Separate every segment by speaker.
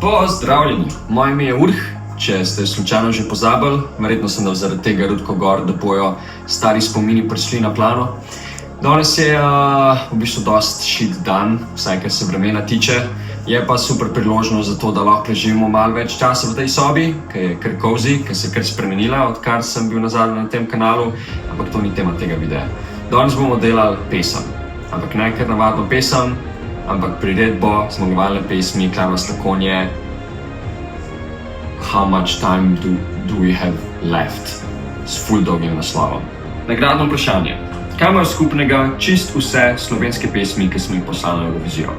Speaker 1: Pozdravljeni, moje ime je Urh, če ste slučajno že pozabili, verjetno sem dal zaradi tega Rudko gor, da bojo stari spomini prišli na plano. Danes je v bistvu dost shit dan, vsaj kar se vremena tiče, je pa super priložnost za to, da lahko preživimo malo več časa v tej sobi, ki je kar cozy, ki se je kar spremenila, odkar sem bil nazadnje na tem kanalu, ampak to ni tema tega videa. Danes bomo delali pesem, ampak ne kar navadno pesem, ampak priredbo zmagovalne pesmi Klemens Lakonje How much time do we have left? S ful dolgim naslovom. Nagradno vprašanje. Kaj imajo skupnega čist vse slovenske pesmi, ki smo jih poslali na Eurovizijo?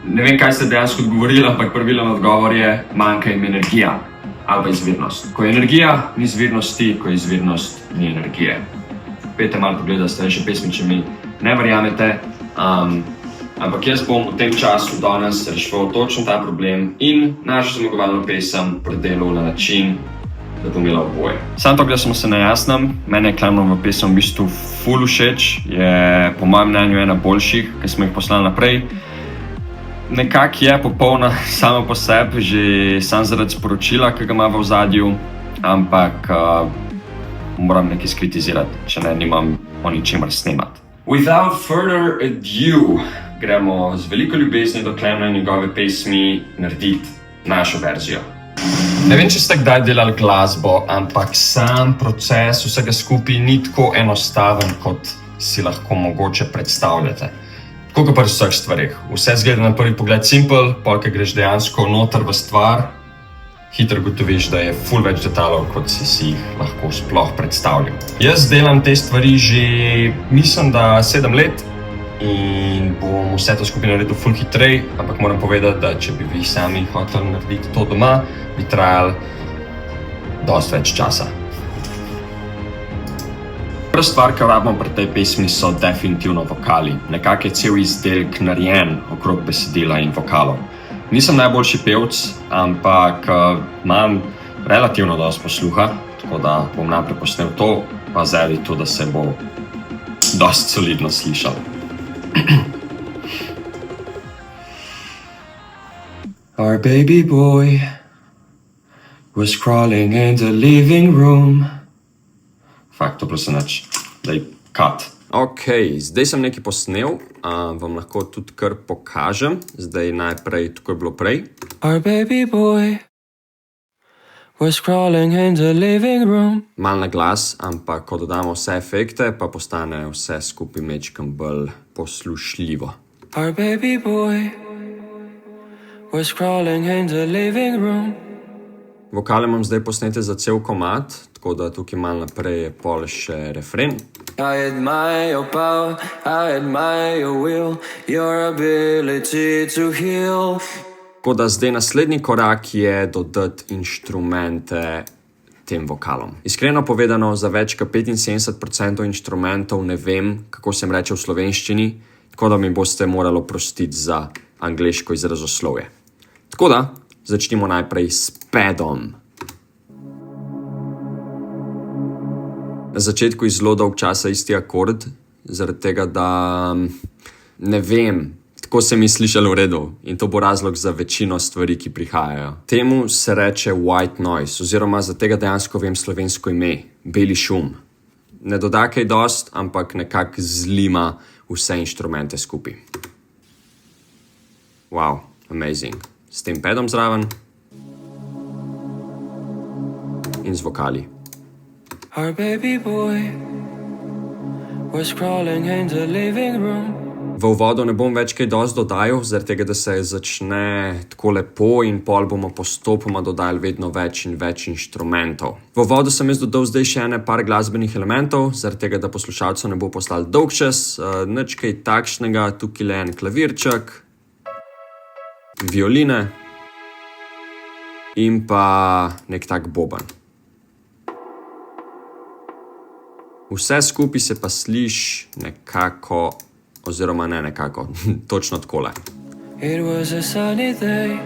Speaker 1: Ne vem, kaj ste dejansko odgovorili, ampak pravilen odgovor je manjka jim energija ali pa izvirnost. Ko je energija, ni izvirnosti, ko je izvirnost, ni energije. Pejte malo pogledati starejše pesmi, če mi ne verjamete. Ampak jaz bom v tem času danes reševal točno ta problem in našo zmagovalno pesem predelal na način, da bo imela oboje. Samo to, da smo se na jasnem, meni je Klemnova pesem v bistvu ful všeč, je po mojem mnenju ena boljših, ki smo jih poslali naprej. Nekako je popolna sama po sebi, že sam zaradi sporočila, ki ga ima v ozadju, ampak moram nekaj skritizirati, če ne, nimam o ničemer snemati. Without further ado, gremo z veliko ljubezni do Klemna in njegove pesmi narediti našo verzijo. Ne vem, če ste kdaj delali glasbo, ampak sam proces vsega skupaj ni tako enostaven, kot si lahko mogoče predstavljate. Tako kot pri vseh stvareh. Vse zgleda na prvi pogled simple, pol, ko greš dejansko noter v stvar, hitro gotoviš, da je ful več detajlov, kot si jih lahko sploh predstavljal. Jaz delam te stvari že, mislim, da 7 let in bom vse to skupaj naredil ful hitrej, ampak moram povedati, da če bi vi sami hoteli narediti to doma, bi trajalo dosti več časa. Prva stvar, ki rabimo pri tej pesmi, so definitivno vokali. Nekako je cel izdelek narejen okrog besedila in vokalov. Nisem najboljši pevc, ampak imam relativno dosti posluha, tako da bom najprej posnel to, pa zdaj to, da se bo dosti solidno slišal. Our baby boy was crawling in the living room. Fakt, to prosim nič. Daj, cut. Ok, zdaj sem nekaj posnel, vam lahko tudi kar pokažem. Zdaj najprej, tako je bilo prej. Our baby boy was crawling in the living room. Mal na glas, ampak ko dodamo vse efekte, pa postane vse skupaj mečkam bolj poslušljivo. Our baby boy was crawling in the living room. Vokale imam zdaj posnete za cel komad, tako da tukaj mal naprej je pol še refren. I admire your power, I admire your will, your ability to heal. Tako da zdaj naslednji korak je dodati inštrumente tem vokalom. Iskreno povedano, za več kot 75% inštrumentov ne vem, kako se jim reče v slovenščini, tako da mi boste morali oprostiti za angleško izrazoslovje. Tako da, začnimo najprej s pedom. Na začetku je zelo dolg časa isti akord, zaradi tega, da ne vem, tako se mi slišalo v redu in to bo razlog za večino stvari, ki prihajajo. Temu se reče white noise, oziroma za tega dejansko vem slovensko ime, beli šum. Ne doda kaj dost, ampak nekako zlima vse inštrumente skupaj. Wow, amazing. S tem pedom zraven in z vokali. Our baby boy was crawling in the living room. V uvodu ne bom več kaj dosti dodajal, zaradi tega, da se začne tako lepo in pol bomo postopoma dodajali vedno več in več inštrumentov. V uvodu sem jaz dodal zdaj še ene par glasbenih elementov, zaradi tega, da poslušalcev ne bo postal dolgčas, nič kaj takšnega, tukaj le en klavirček, violine in pa nek tak boben. Vse skupaj se pa sliši nekako, oziroma ne nekako, točno takole. It was a sunny day,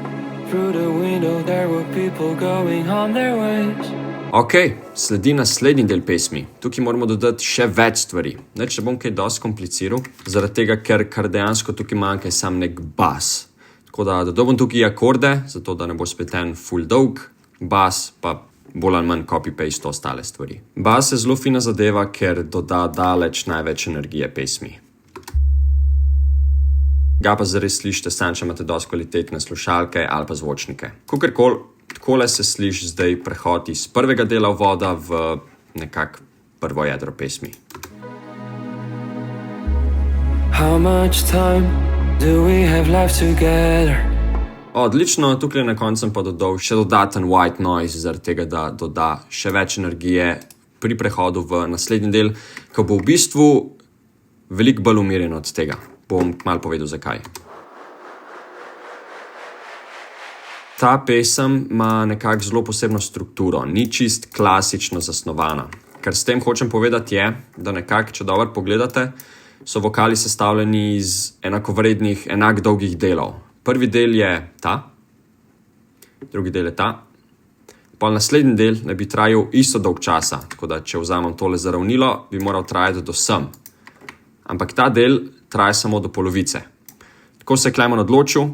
Speaker 1: through the window there were people going on their ways. Ok, sledi naslednji del pesmi. Tukaj moramo dodati še več stvari. Neč ne bom kaj dosti kompliciral, zaradi tega, ker dejansko tukaj manjka je sam nek bas.
Speaker 2: Tako da dodal bom tukaj akorde, zato da ne bo spleten full dolg, bas pa bolj ali manj copy-paste ostale stvari. Bas je zelo fina zadeva, ker doda daleč največ energije pesmi. Ga pa zares slišite sam, če imate dosti kvalitetne slušalke ali pa zvočnike. Kakorkoli, takole se sliši zdaj prehod iz prvega dela uvoda v nekak prvo jedro pesmi. How much time do we have left together? Odlično, tukaj na koncu pa dodal še dodaten white noise, zaradi tega, da doda še več energije pri prehodu v naslednji del, ko bo v bistvu veliko bolj umirjen od tega. Bom malo povedal, zakaj. Ta pesem ima nekako zelo posebno strukturo, ni čist klasično zasnovana. Kar s tem hočem povedati je, da nekako, če dobro pogledate, so vokali sestavljeni iz enakovrednih, enak dolgih delov. Prvi del je ta, drugi del je ta, pa naslednji del ne bi trajal isto dolg časa, tako da če vzamem tole za ravnilo, bi moral trajati do sem. Ampak ta del traja samo do polovice. Tako se je Klemen odločil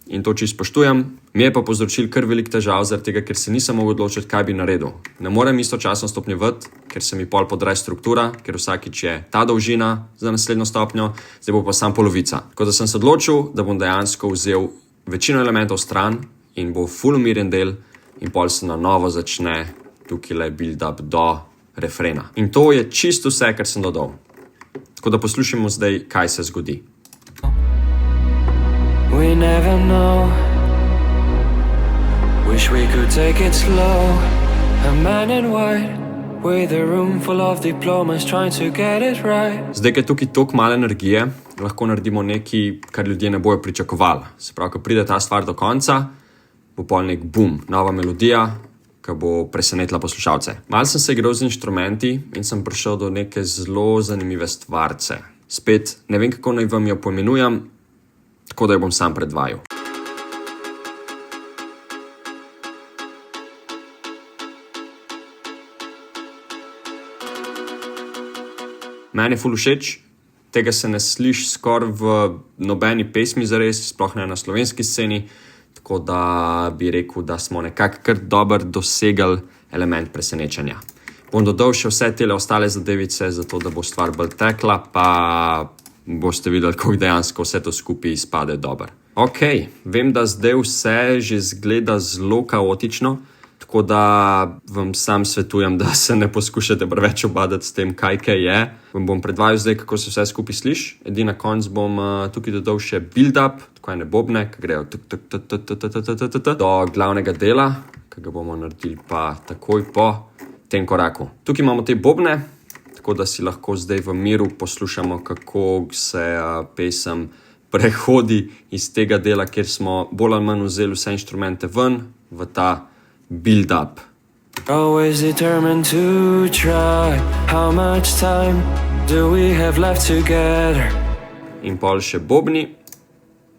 Speaker 2: in to čisto spoštujem. Mi je pa povzročil kar velik težav, zaradi tega, ker se nisem mogel odločiti, kaj bi naredil. Ne morem istočasno stopnjevati, ker se mi pol podre struktura, ker vsakič je ta dolžina za naslednjo stopnjo, zdaj bo pa sam polovica. Tako da sem se odločil, da bom dejansko vzel večino elementov stran in bo full umirjen del in pol se na novo začne tukaj build up do refrena. In to je čisto vse, kar sem dodal. Tako da poslušamo zdaj, kaj se zgodi. We never know. Wish we could take it slow. A man in white with a room full of diplomas trying to get it right. Zdaj, ker je tukaj toliko malo energije, lahko naredimo nekaj, kar ljudje ne bojo pričakovali. Se pravi, ko pride ta stvar do konca, bo pol nek boom, nova melodija, ki bo presenetila poslušalce. Malo sem se igral z inštrumenti in sem prišel do neke zelo zanimive stvarce. Spet, ne vem, kako naj vam jo poimenujem, tako da jo bom sam predvajal. Meni je ful všeč, tega se ne sliši skoraj v nobeni pesmi zares, sploh ne na slovenski sceni, tako da bi rekel, da smo nekako kar dobro dosegali element presenečenja. Bom dodal še vse tele ostale zadevice, zato da bo stvar bolj tekla, pa boste videli, kako dejansko vse to skupaj izpade dobro. Ok, vem, da zdaj vse že zgleda zelo kaotično, tako da vam sam svetujem, da se ne poskušate preveč obadati s tem, kaj je. Vam bom predvajal zdaj, kako se vse skupaj sliši. Edina konc bom tukaj dodal še build-up, tako ene bobne, ki grejo do glavnega dela, ki ga bomo naredili pa takoj po tem koraku. Tukaj imamo te bobne, tako da si lahko zdaj v miru poslušamo, kako se pesem prehodi iz tega dela, kjer smo bolj ali manj vzeli vse inštrumente ven, v ta build up. Always determined to try. How much time do we have left together? In pol še bobni.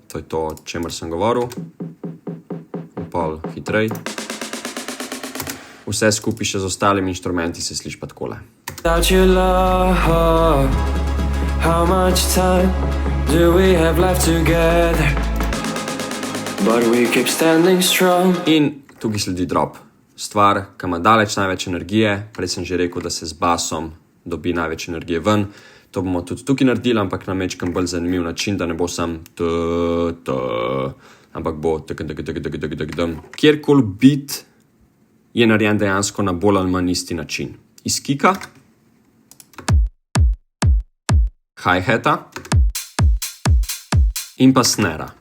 Speaker 2: To je to, o čemer sem govoril. In pol hitrej. Vse skupaj še z ostalimi inštrumenti se sliši pa takole. Without your love, how much time do we have left together? But we keep standing strong. In tukaj sledi drop. Stvar, ki ima daleč največ energije. Prej sem že rekel, da se z basom dobi največ energije ven. To bomo tudi tukaj naredili, ampak na mečkem bolj zanimiv način, da ne bo sam ampak bo kjerkoli beat je narejen dejansko na bolj ali manj isti način. Iz kika, hi-hata in pa snara.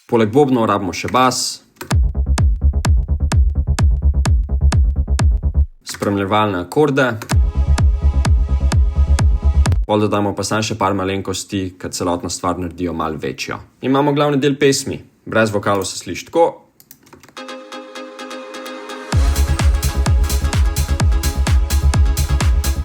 Speaker 2: Poleg bobnov rabimo še bas, spremljevalne akorde, pol dodamo pa samo še par malenkosti, ki celotno stvar naredijo malo večjo. Imamo glavni del pesmi, brez vokalov se sliši tako.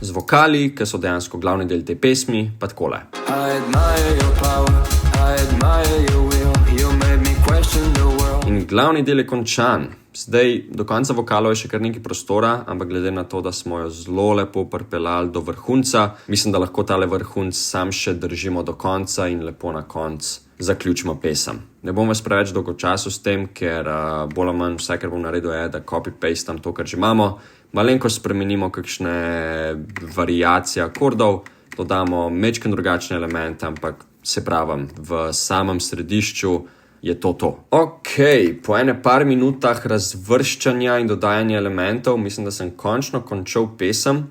Speaker 2: Z vokali, ki so dejansko glavni del te pesmi, pa takole. I admire your power, I admire your will. You made me question the world. In glavni del je končan. Zdaj, do konca vokalov je še kar nekaj prostora, ampak glede na to, da smo jo zelo lepo pripeljali do vrhunca, mislim, da lahko tale vrhunc sam še držimo do konca in lepo na koncu zaključimo pesem. Ne bom vas preveč dolgo času s tem, ker bolj ali manj vse, kar bom naredil, je, da copy-pastam to, kar že imamo. Malenko spremenimo kakšne variacije akordov, dodamo majčken drugačne elemente, ampak se pravim, v samem središču je to. Ok, po ene par minutah razvrščanja in dodajanja elementov, mislim, da sem končno končal pesem.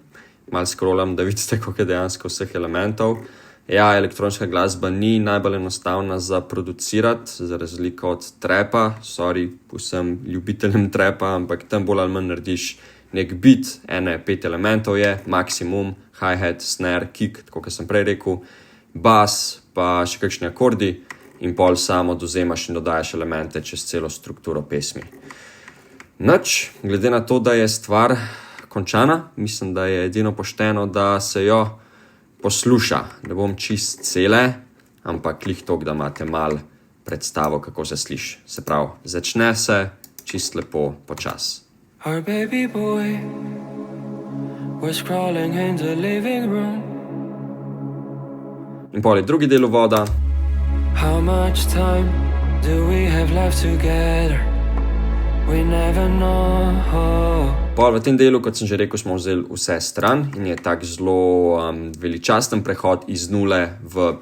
Speaker 2: Malo scrollam, da vidite, koliko je dejansko vseh elementov. Ja, elektronska glasba ni najbolj enostavna za producirati, za razliko od trapa. Sorry, vsem ljubiteljem trapa, ampak tam bolj ali manj narediš nek beat, 5 elementov je, maksimum, hi-hat, snare, kick, tako kot sem prej rekel, bas, pa še kakšni akordi. In pol samo dozemaš in dodajaš elemente čez celo strukturo pesmi. Nič, glede na to, da je stvar končana, mislim, da je edino pošteno, da se jo posluša. Ne bom čist cele, ampak glih toliko, da imate mal predstavo, kako se sliši. Se pravi, začne se čist lepo počas.
Speaker 3: Our baby boy was crawling in the living room.
Speaker 2: In pol je drugi del uvoda.
Speaker 3: How much time do we have left together? We never know.
Speaker 2: Pol v tem delu, kot sem že rekel, smo vzeli vse stran in je tak zelo veličasten prehod iz 0 v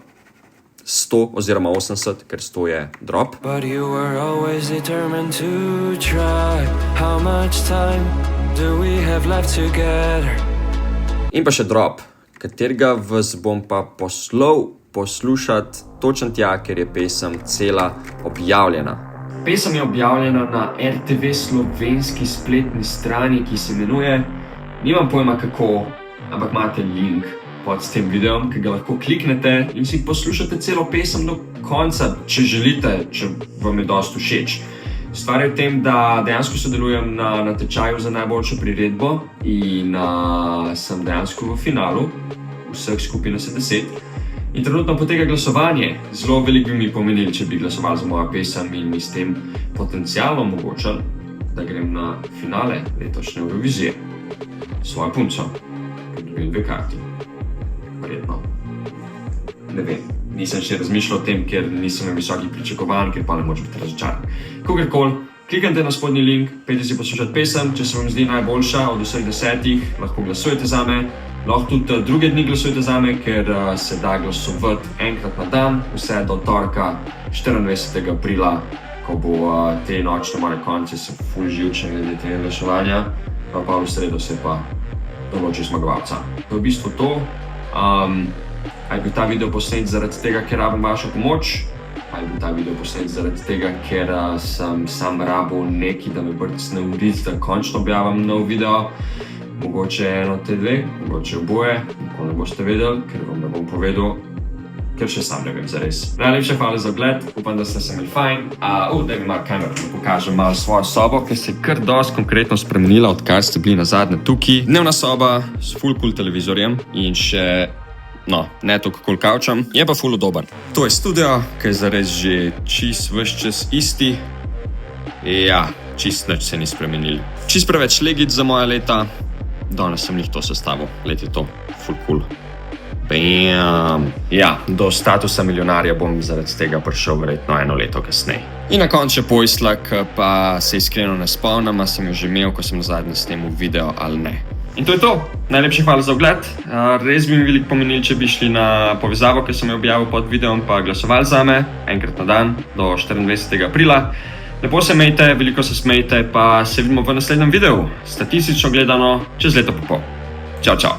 Speaker 2: 100 oziroma 80, ker 100 je drop.
Speaker 3: But you were always determined to try. How much time do we have left together?
Speaker 2: In pa še drop, katerega vas bom pa poslal poslušati točno tja, ker je pesem cela objavljena.
Speaker 1: Pesem je objavljena na RTV slovenski spletni strani, ki se imenuje, nimam pojma kako, ampak imate link pod tem videom, ki ga lahko kliknete in si poslušate celo pesem do konca, če želite, če vam je dosti všeč. Stvar je v tem, da dejansko sodelujem na natečaju za najboljšo priredbo in sem dejansko v finalu, vseh skupaj nas je 10. In trenutno poteka glasovanje. Zelo veliko bi mi pomenili, če bi glasovali za mojo pesem in mi s tem potencialno omogočali, da grem na finale letošnje Eurovizije. Svojo punco, ki dobim 2 karti. Verjetno. Ne vem. Nisem še razmišljal o tem, ker nisem imel visokih pričakovanj, ker pa ne moč biti razočaran. Kogarkoli, kliknite na spodnji link, pejte si poslušati pesem, če se vam zdi najboljša od vseh 10, lahko glasujete zame. Lahko tudi druge dni glasujete zame, ker se da glasovati enkrat na dan, vse do torka 24. aprila, ko bo te nočne moje konce se ful živčne glede tega glasovanja, pa v sredo se pa določi zmagovalca. To je v bistvu to. Ali je bil ta video posnet zaradi tega, ker rabim vašo pomoč, ali je bil ta video posnet zaradi tega, ker sem sam rabil nekaj, da me brcne v rit, da končno objavim nov video. Mogoče eno te dve, mogoče oboje, nikoli ne boste vedeli, ker vam ne bom povedal, ker še sam ne vem zares. Najlepša hvala za ogled, upam, da ste se imeli fajn. Da mi malo kamero, da pokažem malo svojo sobo, ker se je kar dosti konkretno spremenila, odkar ste bili nazadnje tukaj. Dnevna soba s full cool televizorjem in še, ne toliko cool kavčem, je pa full udoben. To je studio, ki je zares že ves čas isti. Ja, čist nič se ni spremenili. Čist preveč legit za moja leta. Danes sem jih to sestavil, let je to, full cool. Bam! Ja, do statusa milijonarja bom zaradi tega prišel verjetno 1 leto kasneje. In na koncu še poislak, pa se iskreno ne spomnim, a sem jo že imel, ko sem nazadnje snemal video ali ne. In to je to. Najlepša hvala za ogled. Res bi mi veliko pomenili, če bi šli na povezavo, ki sem jo objavil pod videom, pa glasovali zame, enkrat na dan, do 24. aprila. Lepo se imejte, veliko se smejte, pa se vidimo v naslednjem videu, statistično gledano, čez leto pa pol. Čau, čau.